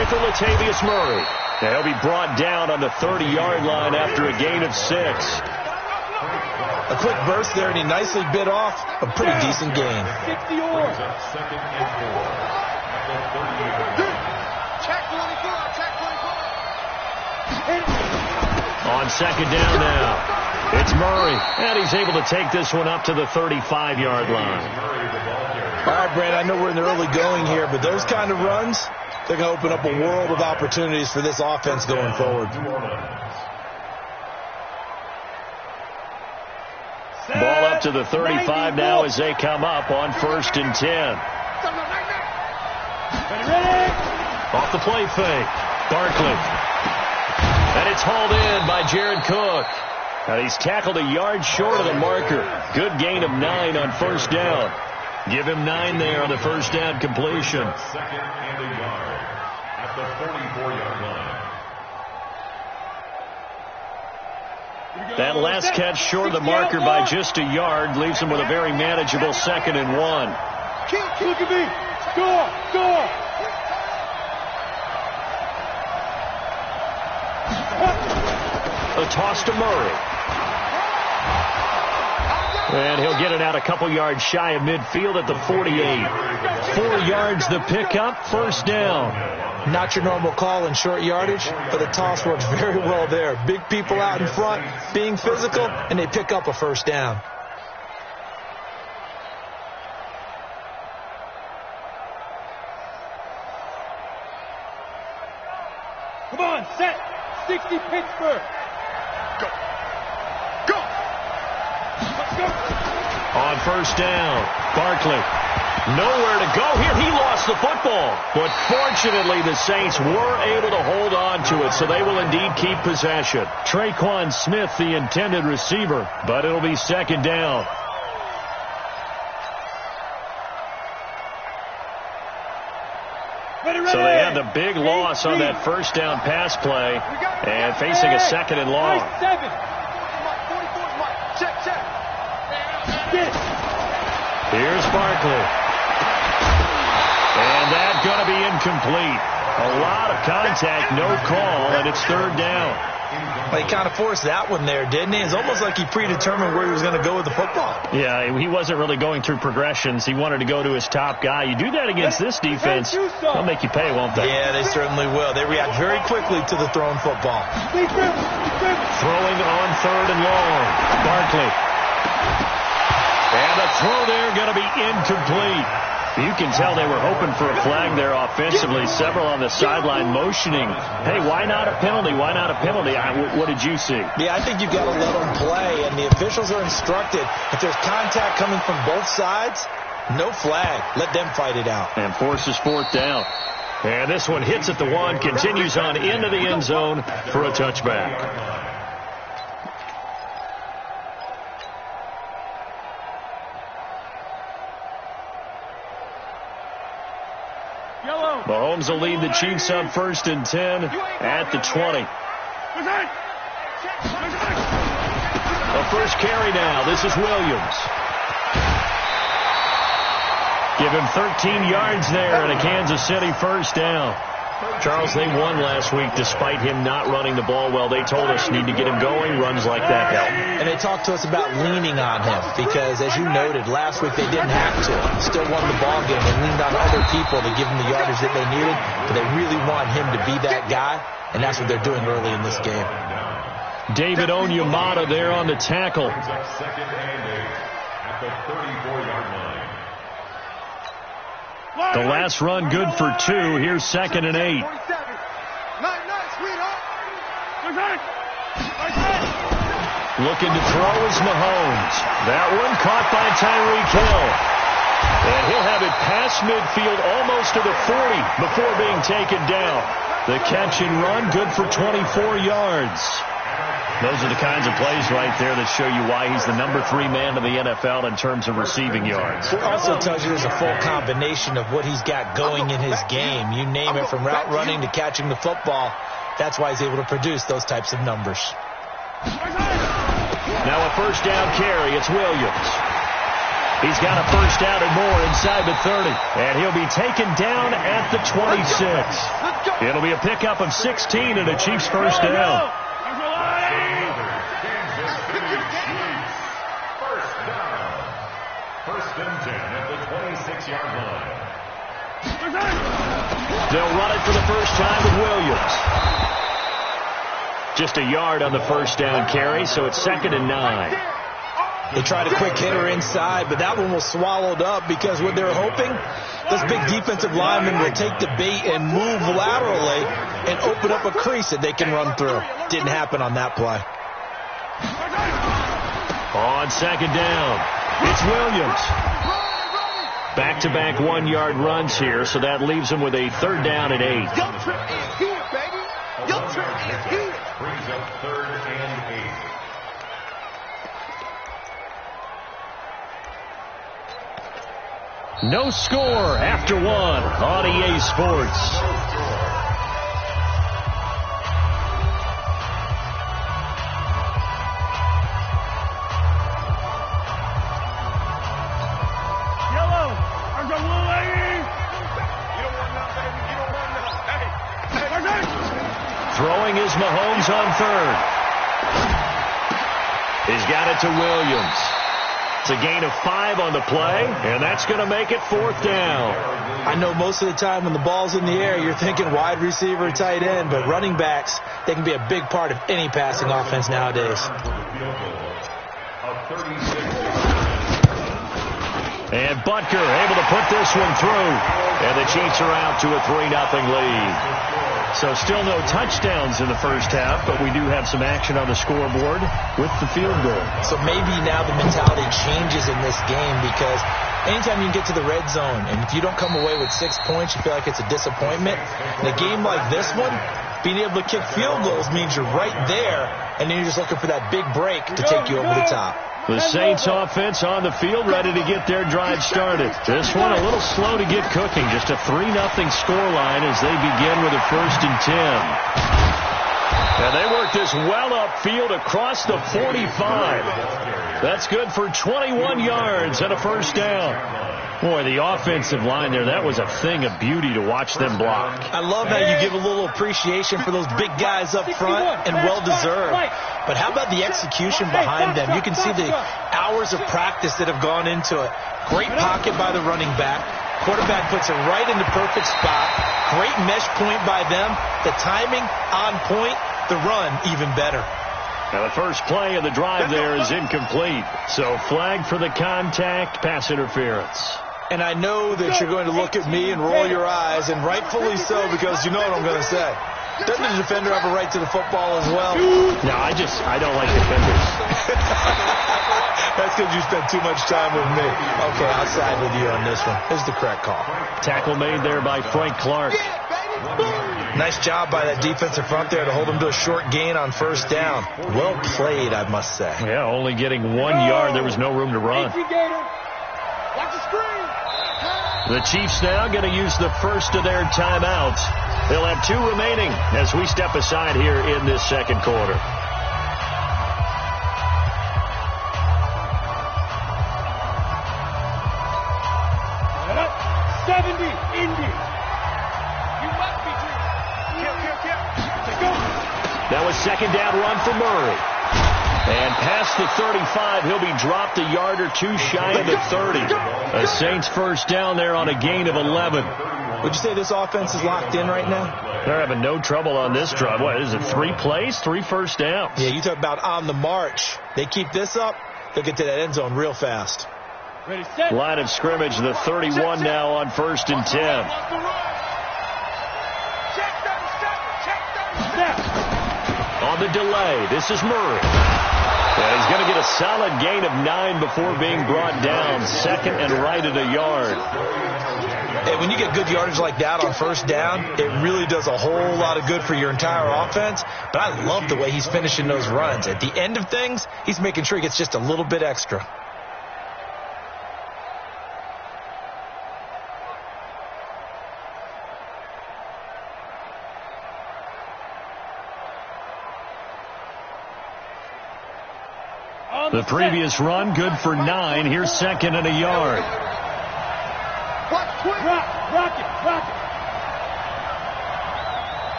carry for Latavius Murray. Now he'll be brought down on the 30-yard line after a gain of 6. A quick burst there, and he nicely bit off a pretty decent gain. On second down now, it's Murray, and he's able to take this one up to the 35-yard line. All right, Brad, I know we're in the early going here, but those kind of runs, they're going to open up a world of opportunities for this offense going forward. Ball up to the 35 now as they come up on 1st and 10. Off the play fake. Barkley. And it's hauled in by Jared Cook. And he's tackled a yard short of the marker. Good gain of 9 on 1st down. Give him 9 there on the 1st down completion. 2nd and a yard at the 44-yard line. That last catch short of the marker by just a yard leaves him with a very manageable 2nd and 1. Look at me. Score. A toss to Murray. And he'll get it out a couple yards shy of midfield at the 48. 4 yards the pickup, 1st down. Not your normal call in short yardage, but the toss works very well there. Big people out in front, being physical, and they pick up a 1st down. Come on, set. 60 Pittsburgh. Go. Let's go. On 1st down, Barkley. Nowhere to go here. He lost the football. But fortunately, the Saints were able to hold on to it, so they will indeed keep possession. Traquan Smith, the intended receiver, but it'll be 2nd down. So they had the big loss on that 1st down pass play and facing a 2nd and long. Here's Barkley. And that's going to be incomplete. A lot of contact, no call, and it's 3rd down. Well, he kind of forced that one there, didn't he? It's almost like he predetermined where he was going to go with the football. Yeah, he wasn't really going through progressions. He wanted to go to his top guy. You do that against this defense, they'll make you pay, won't they? Yeah, they certainly will. They react very quickly to the thrown football. Throwing on 3rd and long. Barkley. And the throw there going to be incomplete. You can tell they were hoping for a flag there offensively. Several on the sideline motioning, hey, why not a penalty? Why not a penalty? What did you see? Yeah, I think you've got to let them play, and the officials are instructed. If there's contact coming from both sides, no flag. Let them fight it out. And forces 4th down. And this one hits at the 1, continues on into the end zone for a touchback. Mahomes will lead the Chiefs up 1st and 10 at the 20. The first carry now. This is Williams. Give him 13 yards there and a Kansas City 1st down. Charles, they won last week despite him not running the ball well. They told us need to get him going. Runs like that help. And they talked to us about leaning on him because, as you noted, last week they didn't have to. Still won the ball game. They leaned on other people to give them the yardage that they needed, but they really want him to be that guy, and that's what they're doing early in this game. David Onyemata there on the tackle. 2nd and 8 at the 34-yard line. The last run good for 2. Here's 2nd and 8. Looking to throw is Mahomes. That one caught by Tyreek Hill. And he'll have it past midfield almost to the 40 before being taken down. The catch and run good for 24 yards. Those are the kinds of plays right there that show you why he's the number 3 man in the NFL in terms of receiving yards. It also tells you there's a full combination of what he's got going in his game. You name it, from route running to catching the football. That's why he's able to produce those types of numbers. Now a 1st down carry. It's Williams. He's got a first down and more inside the 30. And he'll be taken down at the 26. It'll be a pickup of 16 and a Chiefs first down. First and 10 at the 26-yard line. They'll run it for the first time with Williams. Just a yard on the first down carry, so it's 2nd and 9. They tried a quick hitter inside, but that one was swallowed up because what they're hoping, this big defensive lineman will take the bait and move laterally and open up a crease that they can run through. Didn't happen on that play. On 2nd down, it's Williams. Back-to-back 1-yard runs here, so that leaves them with a 3rd down and 8. Brings up 3rd and 8. No score after 1 on EA Sports. Throwing is Mahomes on 3rd. He's got it to Williams. It's a gain of 5 on the play, and that's going to make it 4th down. I know most of the time when the ball's in the air, you're thinking wide receiver, tight end, but running backs, they can be a big part of any passing offense nowadays. And Butker able to put this one through, and the Chiefs are out to a 3-0 lead. So still no touchdowns in the first half, but we do have some action on the scoreboard with the field goal. So maybe now the mentality changes in this game because anytime you can get to the red zone, and if you don't come away with 6 points, you feel like it's a disappointment. In a game like this one, being able to kick field goals means you're right there, and then you're just looking for that big break to take you over the top. The Saints offense on the field ready to get their drive started. This one a little slow to get cooking. Just a 3-0 scoreline as they begin with a 1st and 10. And they work this well upfield across the 45. That's good for 21 yards and a first down. Boy, the offensive line there, that was a thing of beauty to watch them block. I love how you give a little appreciation for those big guys up front, and well-deserved. But how about the execution behind them? You can see the hours of practice that have gone into it. Great pocket by the running back. Quarterback puts it right in the perfect spot. Great mesh point by them. The timing on point. The run even better. Now the first play of the drive there is incomplete. So flag for the contact, pass interference. And I know that you're going to look at me and roll your eyes, and rightfully so, because you know what I'm going to say. Doesn't the defender have a right to the football as well? No, I don't like defenders. That's because you spent too much time with me. Okay, I'll side with you on this one. This is the correct call. Tackle made there by Frank Clark. Nice job by that defensive front there to hold him to a short gain on first down. Well played, I must say. Yeah, only getting 1 yard. There was no room to run. The Chiefs now going to use the first of their timeouts. They'll have 2 remaining as we step aside here in this second quarter. That was second down run for Murray. And past the 35, he'll be dropped a yard or 2 shy of the 30. A Saints first down there on a gain of 11. Would you say this offense is locked in right now? They're having no trouble on this drive. What is it, 3 plays, 3 first downs? Yeah, you talk about on the march. They keep this up, they'll get to that end zone real fast. Line of scrimmage, the 31 now on 1st and 10. On the delay, this is Murray. Yeah, he's going to get a solid gain of 9 before being brought down. Second and right at a yard. Hey, when you get good yardage like that on first down, it really does a whole lot of good for your entire offense. But I love the way he's finishing those runs. At the end of things, he's making sure he gets just a little bit extra. The previous run, good for 9. Here's second and a yard. Rock it.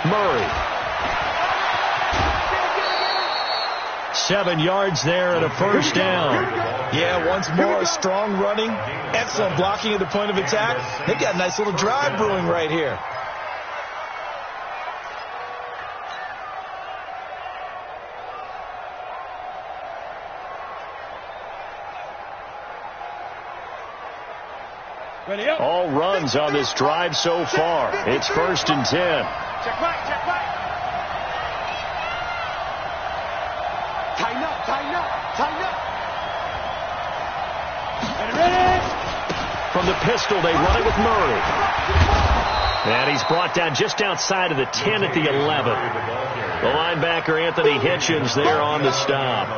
Murray. 7 yards there and a first down. Yeah, once more, strong running, excellent blocking at the point of attack. They've got a nice little drive brewing right here. All runs on this drive so far. It's 1st and 10. Check back. Tighten up. Ready. From the pistol, they run it with Murray. And he's brought down just outside of the 10 at the 11. The linebacker, Anthony Hitchens, there on the stop.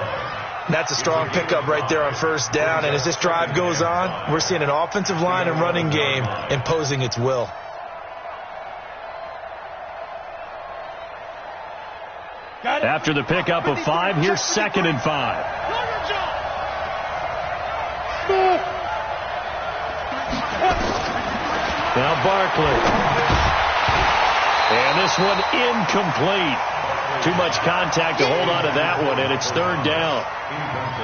That's a strong pickup right there on first down. And as this drive goes on, we're seeing an offensive line and running game imposing its will. After the pickup of 5, here's 2nd and 5. Now Barkley. And this one incomplete. Too much contact to hold on to that one, and it's 3rd down.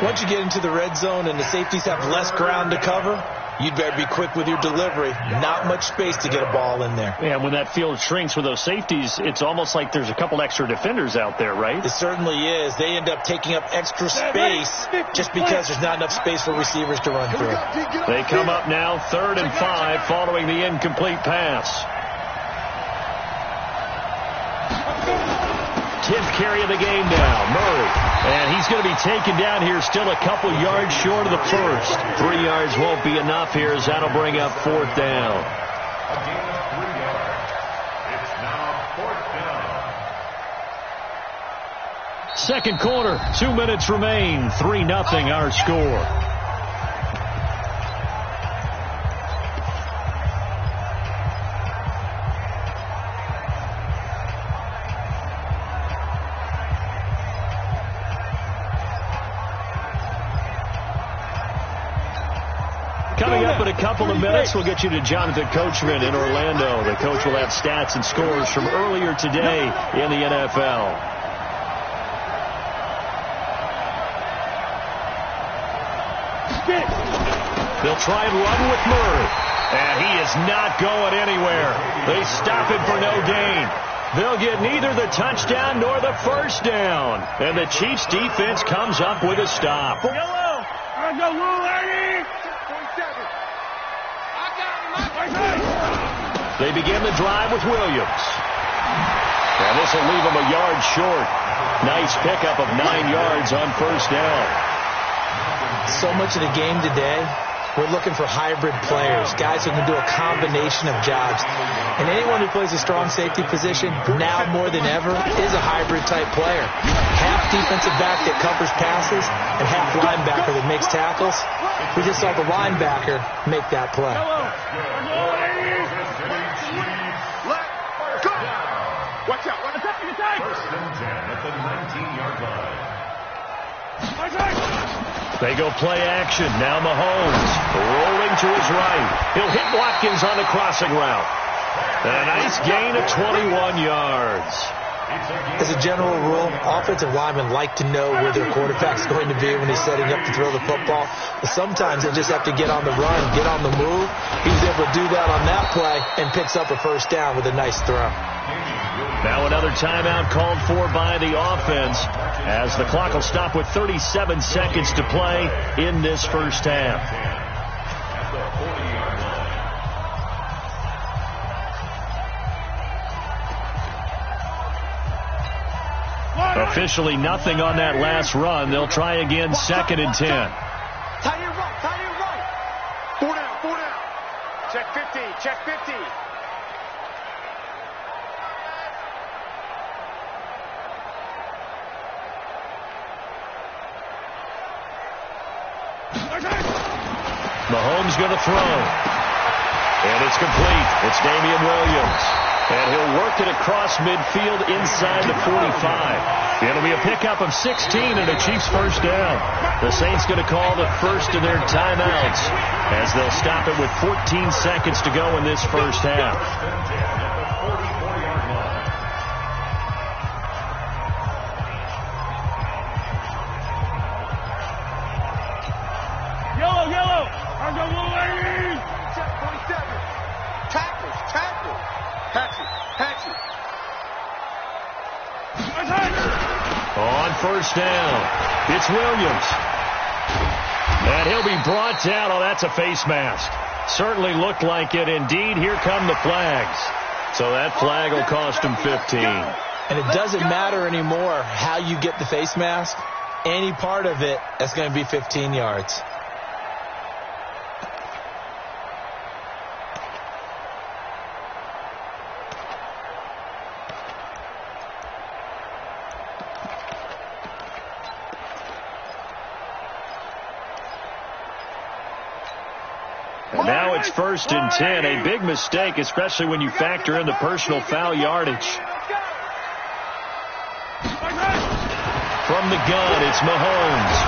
Once you get into the red zone and the safeties have less ground to cover, you'd better be quick with your delivery. Not much space to get a ball in there. And when that field shrinks with those safeties, it's almost like there's a couple extra defenders out there, right? It certainly is. They end up taking up extra space just because there's not enough space for receivers to run through. They come up now 3rd and 5 following the incomplete pass. 10th carry of the game now, Murray. And he's going to be taken down here, still a couple yards short of the first. 3 yards won't be enough here, as that'll bring up 4th down. A gain of 3 yards. It's now 4th down. Second quarter, 2 minutes remain. 3-0 our score. Coming up in a couple of minutes, we'll get you to Jonathan Coachman in Orlando. The coach will have stats and scores from earlier today in the NFL. They'll try and run with Murray. And he is not going anywhere. They stop him for no gain. They'll get neither the touchdown nor the first down. And the Chiefs defense comes up with a stop. They begin the drive with Williams. And this will leave them a yard short. Nice pickup of 9 yards on first down. So much of the game today, we're looking for hybrid players, guys who can do a combination of jobs. And anyone who plays a strong safety position, now more than ever, is a hybrid type player. Half defensive back that covers passes and half linebacker that makes tackles. We just saw the linebacker make that play. Watch out. First and 10 at the 19-yard line. They go play action. Now Mahomes rolling to his right. He'll hit Watkins on the crossing route. A nice gain of 21 yards. As a general rule, offensive linemen like to know where their quarterback's going to be when he's setting up to throw the football. But sometimes they just have to get on the run, get on the move. He was able to do that on that play and picks up a first down with a nice throw. Now another timeout called for by the offense, as the clock will stop with 37 seconds to play in this first half. Officially nothing on that last run. They'll try again, 2nd and 10. Tight end right. 4 down. Check 50. Mahomes going to throw. And it's complete. It's Damian Williams. And he'll work it across midfield inside the 45. It'll be a pickup of 16 and a Chiefs first down. The Saints going to call the first of their timeouts as they'll stop it with 14 seconds to go in this first half. Yellow. I'm the lane. Check 47. Tackle. Patch it. On first down, it's Williams. And he'll be brought down. Oh, that's a face mask. Certainly looked like it. Indeed, here come the flags. So that flag will cost him 15. And it doesn't matter anymore how you get the face mask. Any part of it, that's going to be 15 yards. And now it's 1st and 10. A big mistake, especially when you factor in the personal foul yardage. From the gun, it's Mahomes.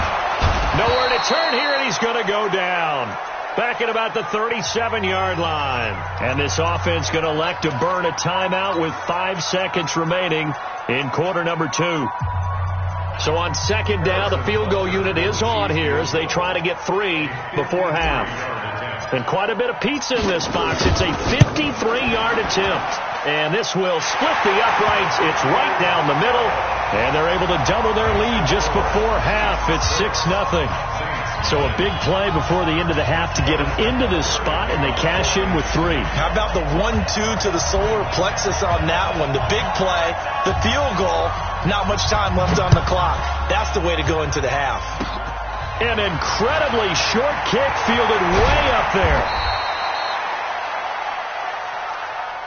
Nowhere to turn here, and he's going to go down. Back at about the 37-yard line. And this offense going to elect to burn a timeout with 5 seconds remaining in quarter number 2. So on second down, the field goal unit is on here as they try to get 3 before half. And quite a bit of pizza in this box. It's a 53-yard attempt. And this will split the uprights. It's right down the middle. And they're able to double their lead just before half. It's 6-0. So a big play before the end of the half to get them into this spot, and they cash in with 3. How about the 1-2 to the solar plexus on that one? The big play, the field goal, not much time left on the clock. That's the way to go into the half. An incredibly short kick fielded way up there.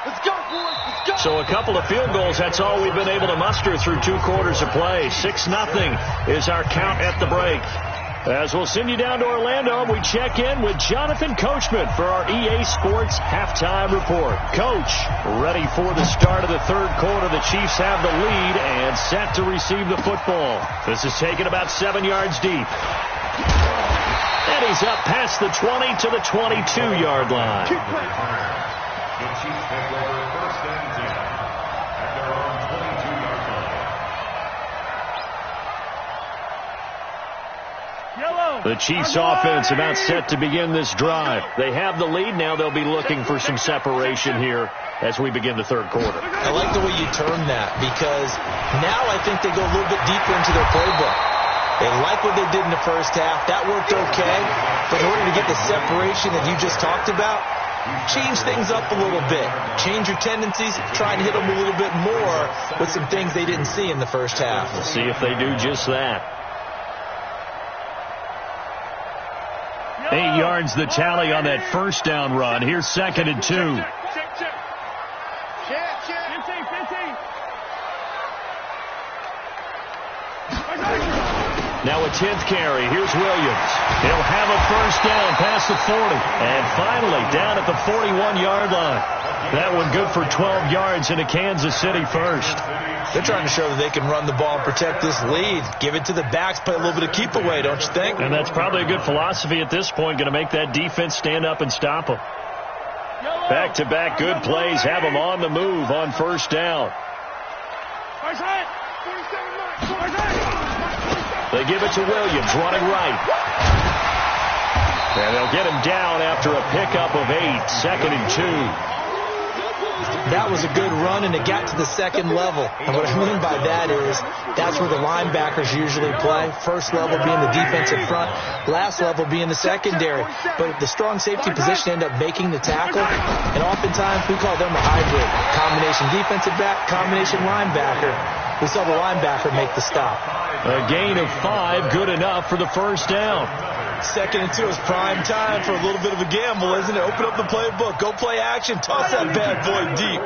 Let's go, boys. Let's go. So a couple of field goals, that's all we've been able to muster through 2 quarters of play. 6-0 is our count at the break. As we'll send you down to Orlando, we check in with Jonathan Coachman for our EA Sports Halftime Report. Coach, ready for the start of the third quarter. The Chiefs have the lead and set to receive the football. This is taken about 7 yards deep. And he's up past the 20 to the 22-yard line. The Chiefs take over 1st and 10 at their own 22-yard line. The Chiefs offense about set to begin this drive. They have the lead. Now they'll be looking for some separation here as we begin the third quarter. I like the way you term that because now I think they go a little bit deeper into their playbook. They like what they did in the first half. That worked okay. But in order to get the separation that you just talked about, change things up a little bit. Change your tendencies. Try and hit them a little bit more with some things they didn't see in the first half. We'll see if they do just that. 8 yards the tally on that first down run. Here's 2nd and 2. Now a 10th carry. Here's Williams. He'll have a first down past the 40. And finally down at the 41-yard line. That one good for 12 yards into Kansas City first. They're trying to show that they can run the ball and protect this lead. Give it to the backs, play a little bit of keep away, don't you think? And that's probably a good philosophy at this point. Going to make that defense stand up and stop them. Back-to-back good plays have them on the move on first down. They give it to Williams, running right. And they'll get him down after a pickup of 8, 2nd and 2. That was a good run, and it got to the second level. And what I mean by that is that's where the linebackers usually play. First level being the defensive front, last level being the secondary. But the strong safety position end up making the tackle, and oftentimes we call them a hybrid. Combination defensive back, combination linebacker. We saw the linebacker make the stop. A gain of 5, good enough for the first down. 2nd and 2 is prime time for a little bit of a gamble, isn't it? Open up the playbook. Go play action. Toss that bad boy deep.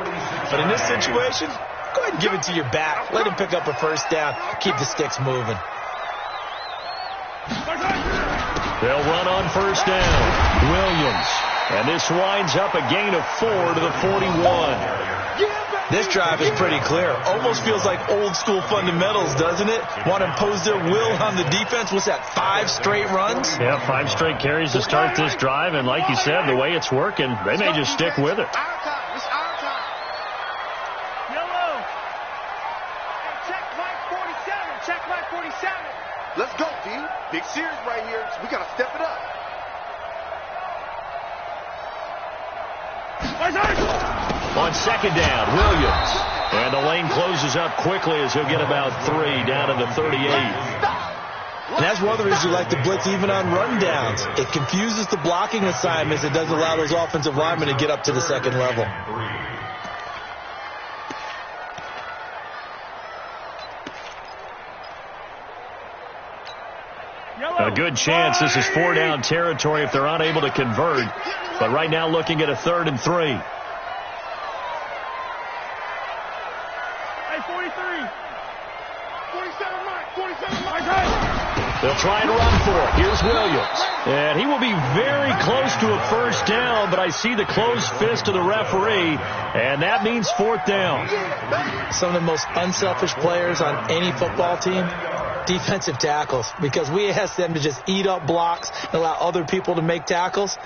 But in this situation, go ahead and give it to your back. Let him pick up a first down. Keep the sticks moving. They'll run on first down. Williams. And this winds up a gain of 4 to the 41. This drive is pretty clear. Almost feels like old school fundamentals, doesn't it? Want to impose their will on the defense. What's that, 5 straight runs? Yeah, 5 straight carries to start this drive. And like you said, the way it's working, they may just stick with it. Yellow. Check Mike 47. Check Mike 47. Let's go, D. Big series right here. We got to step it up. On second down, Williams. And the lane closes up quickly as he'll get about 3 down to the 38. And that's one of the reasons you like to blitz even on rundowns. It confuses the blocking assignments. It doesn't allow those offensive linemen to get up to the second level. A good chance this is 4-down territory if they're unable to convert. But right now looking at a 3rd and 3. They'll try and run for it. Here's Williams. And he will be very close to a first down, but I see the closed fist of the referee, and that means 4th down. Some of the most unselfish players on any football team, defensive tackles, because we ask them to just eat up blocks and allow other people to make tackles.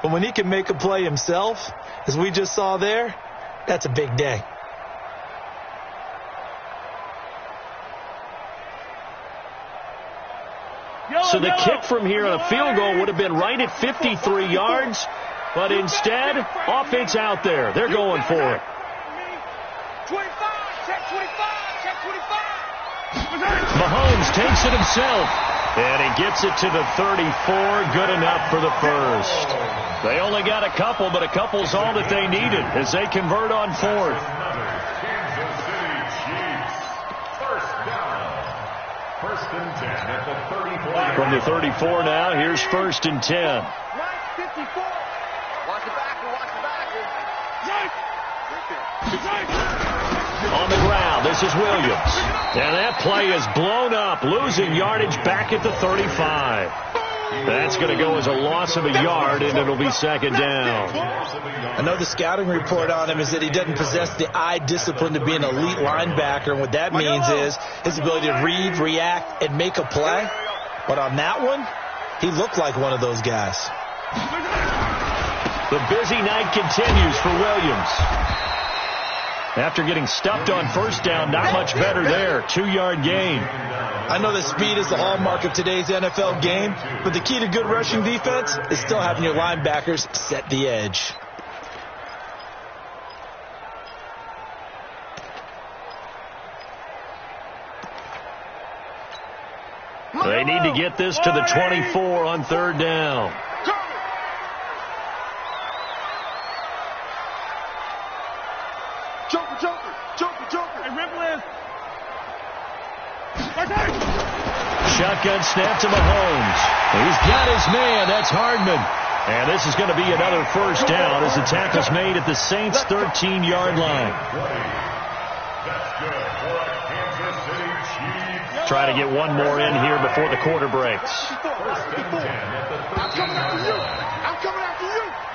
But when he can make a play himself, as we just saw there, that's a big day. So the kick from here on a field goal would have been right at 53 yards, but instead, offense out there. They're going for it. 25, check 25, check 25. Mahomes takes it himself, and he gets it to the 34. Good enough for the first. They only got a couple, but a couple's all that they needed as they convert on 4th. First and 10 at the 34. From the 34 now, here's 1st and 10. Mike 54. Watch the backer, watch the backer. On the ground, this is Williams. And that play is blown up, losing yardage back at the 35. That's going to go as a loss of a yard, and it'll be 2nd down. I know the scouting report on him is that he doesn't possess the eye discipline to be an elite linebacker, and what that means is his ability to read, react, and make a play. But on that one, he looked like one of those guys. The busy night continues for Williams. After getting stuffed on first down, not much better there. 2-yard gain. I know that speed is the hallmark of today's NFL game, but the key to good rushing defense is still having your linebackers set the edge. They need to get this to the 24 on 3rd down. Joker. Hey, Ripley. Shotgun snap to Mahomes. He's got his man. That's Hardman. And this is going to be another first down as the tackle's made at the Saints' 13-yard line. Try to get one more in here before the quarter breaks.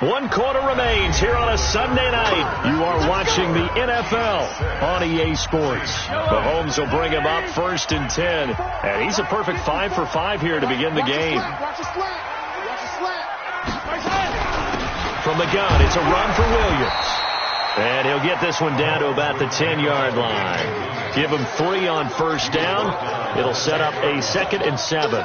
One quarter remains here on a Sunday night. You are watching the NFL on EA Sports. Mahomes will bring him up 1st and 10. And he's a perfect 5 for 5 here to begin the game. From the gun, it's a run for Williams. And he'll get this one down to about the 10-yard line. Give him 3 on first down. It'll set up a 2nd and 7.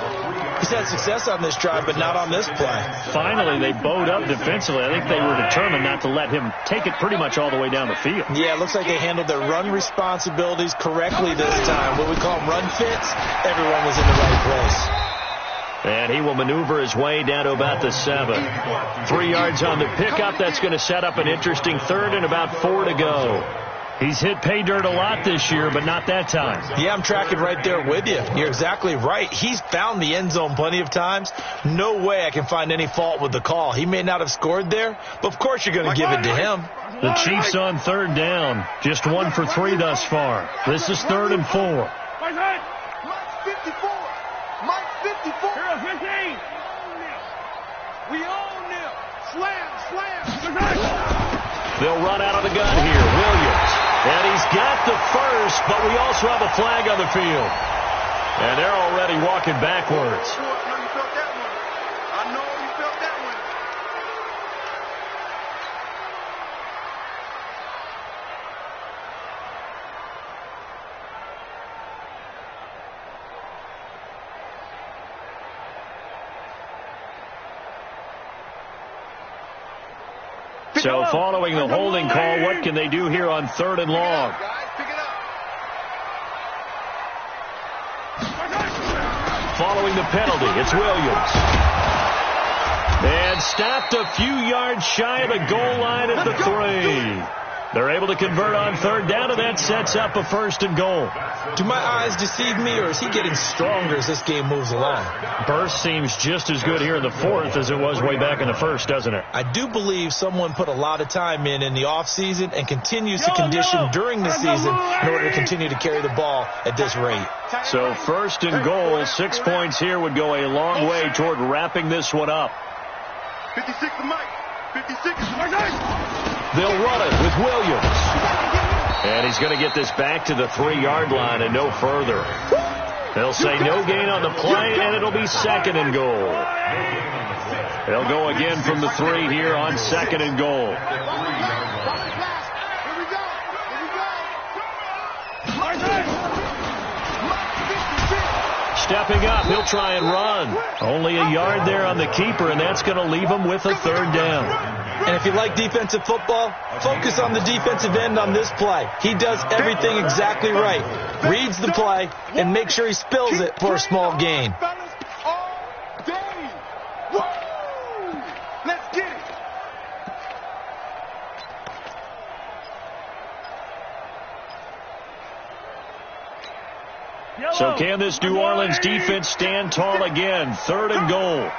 He's had success on this drive, but not on this play. Finally, they bowed up defensively. I think they were determined not to let him take it pretty much all the way down the field. Yeah, it looks like they handled their run responsibilities correctly this time. What we call run fits, everyone was in the right place. And he will maneuver his way down to about the 7. 3 yards on the pickup. That's going to set up an interesting 3rd and about 4 to go. He's hit pay dirt a lot this year, but not that time. Yeah, I'm tracking right there with you. You're exactly right. He's found the end zone plenty of times. No way I can find any fault with the call. He may not have scored there, but of course you're going to give it to him. The Chiefs on 3rd down. Just 1 for 3 thus far. This is 3rd and 4. Mike 54. Mike 54. Here, 15. We own them. Slam. They'll run out of the gun here. Williams. And he's got the first, but we also have a flag on the field. And they're already walking backwards. I know you felt that one. I know you felt that one. So following the holding call, what can they do here on 3rd and long? Pick it up. Following the penalty, it's Williams. And stopped a few yards shy of the goal line at the 3. They're able to convert on 3rd down, and that sets up a 1st and goal. Do my eyes deceive me, or is he getting stronger as this game moves along? Burst seems just as good here in the 4th as it was way back in the 1st, doesn't it? I do believe someone put a lot of time in the offseason and continues to condition during the season in order to continue to carry the ball at this rate. So 1st and goal, 6 points here would go a long way toward wrapping this one up. 56 to Mike. 56 is Mike. They'll run it with Williams. And he's going to get this back to the 3-yard line and no further. They'll say no gain on the play, and it'll be 2nd and goal. They'll go again from the 3 here on 2nd and goal. Stepping up, he'll try and run. Only a yard there on the keeper, and that's going to leave him with a 3rd down. And if you like defensive football, focus on the defensive end on this play. He does everything exactly right. Reads the play and makes sure he spills it for a small gain. Let's get it. So can this New Orleans defense stand tall again? 3rd and goal.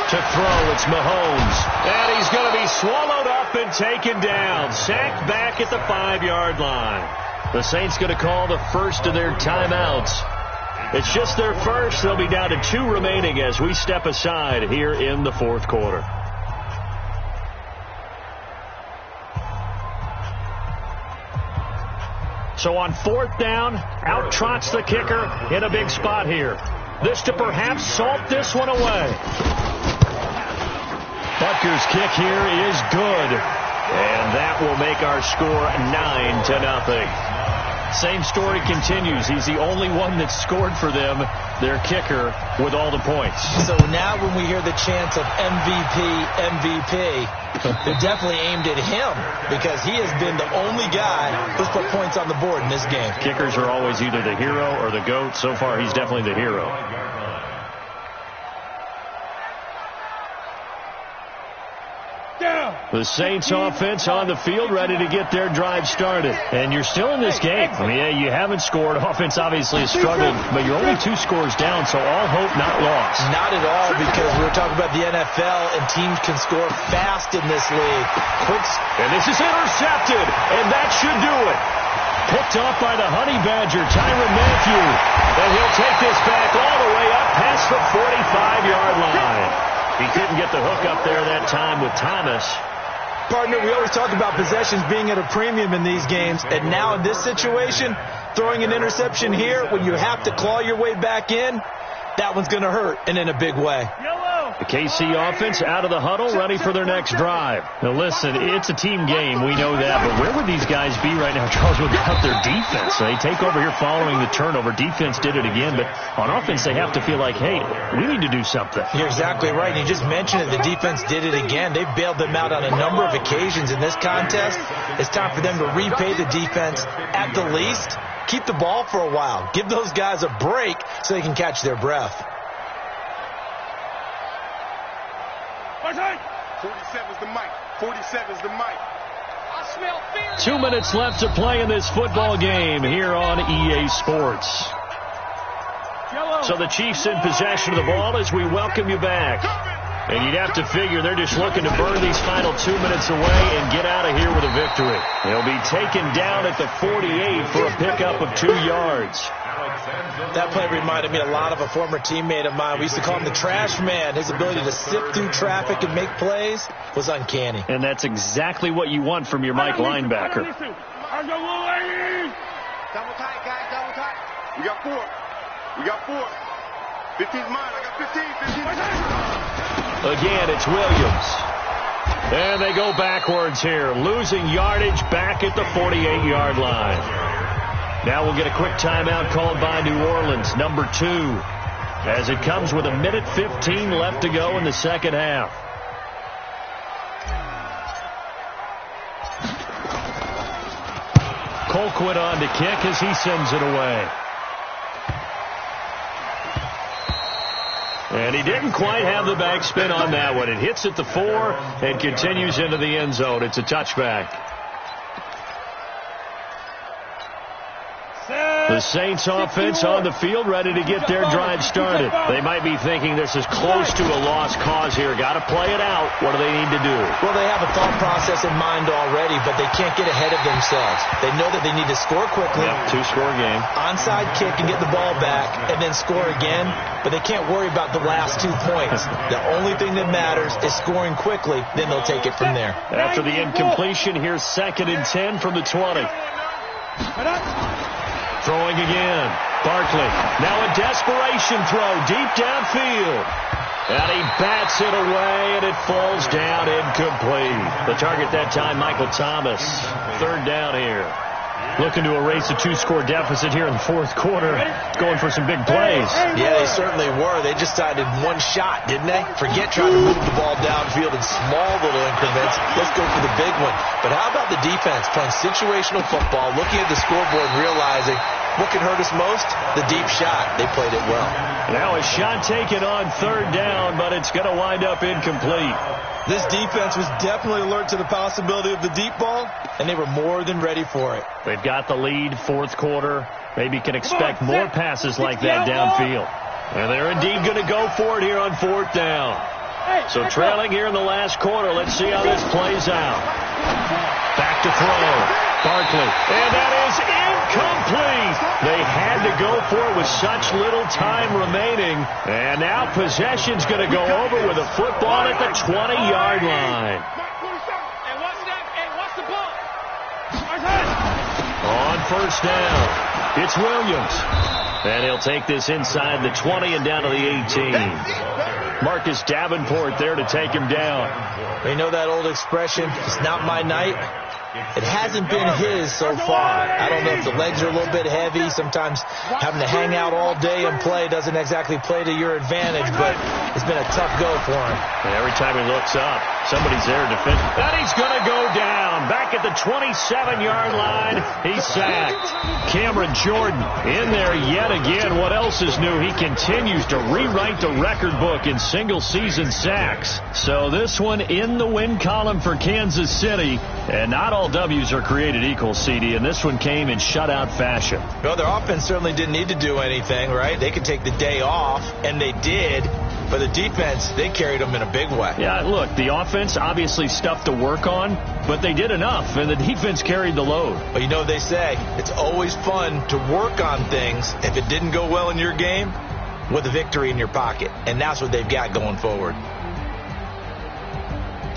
To throw, it's Mahomes. And he's going to be swallowed up and taken down. Sacked back at the 5-yard line. The Saints going to call the first of their timeouts. It's just their first. They'll be down to 2 remaining as we step aside here in the 4th quarter. So on 4th down, out trots the kicker in a big spot here. This to perhaps salt this one away. Butker's kick here is good. And that will make our score 9-0. Same story continues. He's the only one that scored for them, their kicker, with all the points. So now when we hear the chants of MVP, they're definitely aimed at him because he has been the only guy who's put points on the board in this game. Kickers are always either the hero or the GOAT. So far, he's definitely the hero. The Saints offense on the field ready to get their drive started. And you're still in this game. I mean, yeah, you haven't scored. Offense obviously has struggled, but you're only 2 scores down, so all hope not lost. Not at all, because we were talking about the NFL, and teams can score fast in this league. And this is intercepted, and that should do it. Picked off by the Honey Badger, Tyrann Mathieu. And he'll take this back all the way up past the 45-yard line. He couldn't get the hook up there that time with Thomas. Partner, we always talk about possessions being at a premium in these games, and now in this situation, throwing an interception here when you have to claw your way back in, that one's going to hurt, and in a big way. The KC offense out of the huddle, ready for their next drive. Now listen, it's a team game, we know that, but where would these guys be right now, Charles, without their defense? They take over here following the turnover. Defense did it again, but on offense they have to feel like, hey, we need to do something. You're exactly right. You just mentioned it. The defense did it again. They bailed them out on a number of occasions in this contest. It's time for them to repay the defense at the least. Keep the ball for a while. Give those guys a break so they can catch their breath. 47's the mic. 47's the mic. 2 minutes left to play in this football game here on EA Sports. So the Chiefs in possession of the ball as we welcome you back. And you'd have to figure they're just looking to burn these final 2 minutes away and get out of here with a victory. They'll be taken down at the 48 for a pickup of 2 yards. That play reminded me a lot of a former teammate of mine. We used to call him the trash man. His ability to sift through traffic and make plays was uncanny. And that's exactly what you want from your Mike linebacker. Double tight, guys, double tight. We got 4. 15's mine. I got 15. Again, it's Williams. And they go backwards here, losing yardage back at the 48-yard line. Now we'll get a quick timeout called by New Orleans, number 2, as it comes with 1:15 left to go in the second half. Colquitt on to kick as he sends it away. And he didn't quite have the backspin on that one. It hits at the 4 and continues into the end zone. It's a touchback. The Saints offense on the field, ready to get their drive started. They might be thinking this is close to a lost cause here. Got to play it out. What do they need to do? Well, they have a thought process in mind already, but they can't get ahead of themselves. They know that they need to score quickly. Yep, 2-score game. Onside kick and get the ball back and then score again, but they can't worry about the last 2 points. The only thing that matters is scoring quickly, then they'll take it from there. After the incompletion, here's 2nd and 10 from the 20. Throwing again. Barkley. Now a desperation throw deep downfield. And he bats it away, and it falls down incomplete. The target that time, Michael Thomas. 3rd down here. Looking to erase a 2-score deficit here in the 4th quarter. Going for some big plays. Yeah, they certainly were. They just decided one shot, didn't they? Forget trying to move the ball downfield in small little increments. Let's go for the big one. But how about the defense playing situational football, looking at the scoreboard and realizing what can hurt us most? The deep shot. They played it well. Now a shot taken on 3rd down, but it's going to wind up incomplete. This defense was definitely alert to the possibility of the deep ball, and they were more than ready for it. They've got the lead, 4th quarter. Maybe can expect more passes like that downfield. And they're indeed going to go for it here on 4th down. So trailing here in the last quarter. Let's see how this plays out. Back to throw. Barkley. And that is incomplete. They had to go for it with such little time remaining. And now possession's going to go over with a football at the 20-yard line. On 1st down, it's Williams. And he'll take this inside the 20 and down to the 18. Marcus Davenport there to take him down. You know that old expression, it's not my night? It hasn't been his so far. I don't know if the legs are a little bit heavy. Sometimes having to hang out all day and play doesn't exactly play to your advantage, but it's been a tough go for him. And every time he looks up, somebody's there to defend. And he's going to go down. Back at the 27-yard line, he's sacked. Cameron Jordan in there yet again. What else is new? He continues to rewrite the record book in single-season sacks. So this one in the win column for Kansas City. And not all W's are created equal, CD, and this one came in shutout fashion. Well, their offense certainly didn't need to do anything, right? They could take the day off, and they did. But the defense, they carried them in a big way. Yeah, look, the offense obviously stuff to work on, but they did enough, and the defense carried the load. But you know what they say, it's always fun to work on things if it didn't go well in your game with a victory in your pocket. And that's what they've got going forward.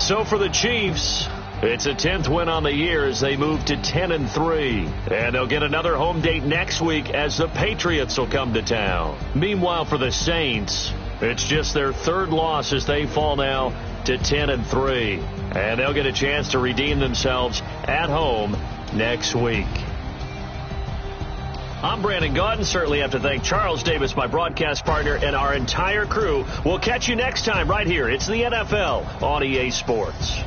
So for the Chiefs, it's a 10th win on the year as they move to 10-3. And they'll get another home date next week as the Patriots will come to town. Meanwhile, for the Saints, it's just their 3rd loss as they fall now to 10-3. And they'll get a chance to redeem themselves at home next week. I'm Brandon Gaudin. Certainly have to thank Charles Davis, my broadcast partner, and our entire crew. We'll catch you next time right here. It's the NFL on EA Sports.